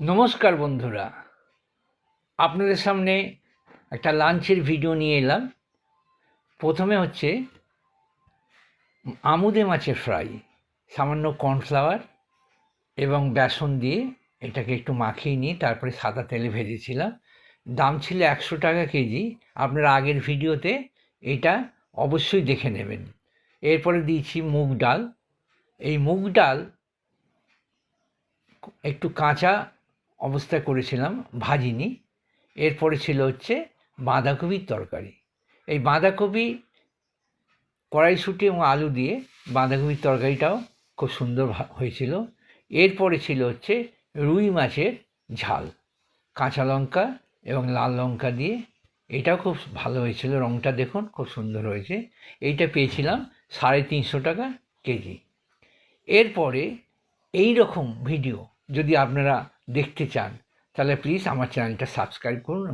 নমস্কার বন্ধুরা, আপনাদের সামনে একটা লাঞ্চের ভিডিও নিয়ে এলাম। প্রথমে হচ্ছে আমুদে মাছের ফ্রাই। সামান্য কর্নফ্লাওয়ার এবং বেসন দিয়ে এটাকে একটু মাখিয়ে নিয়ে তারপরে সাদা তেলে ভেজেছিলাম। দাম ছিল 100 টাকা কেজি। আপনারা আগের ভিডিওতে এটা অবশ্যই দেখে নেবেন। এরপরে দিয়েছি মুগ ডাল। এই মুগ ডাল একটু কাঁচা অবস্থায় করেছিলাম, ভাজিনি। এরপরে ছিল হচ্ছে বাঁধাকপির তরকারি। এই বাঁধাকপি, কড়াইশুঁটি এবং আলু দিয়ে বাঁধাকপির তরকারিটাও খুব সুন্দর হয়েছিল। এরপরে ছিল হচ্ছে রুই মাছের ঝাল, কাঁচা লঙ্কা এবং লাল লঙ্কা দিয়ে। এটাও খুব ভালো হয়েছিল, রঙটা দেখুন খুব সুন্দর হয়েছে। এইটা পেয়েছিলাম 350 টাকা কেজি। এরপরে এই রকম ভিডিও যদি আপনারা দেখতে চান তাহলে প্লিজ আমার চ্যানেলটা সাবস্ক্রাইব করুন।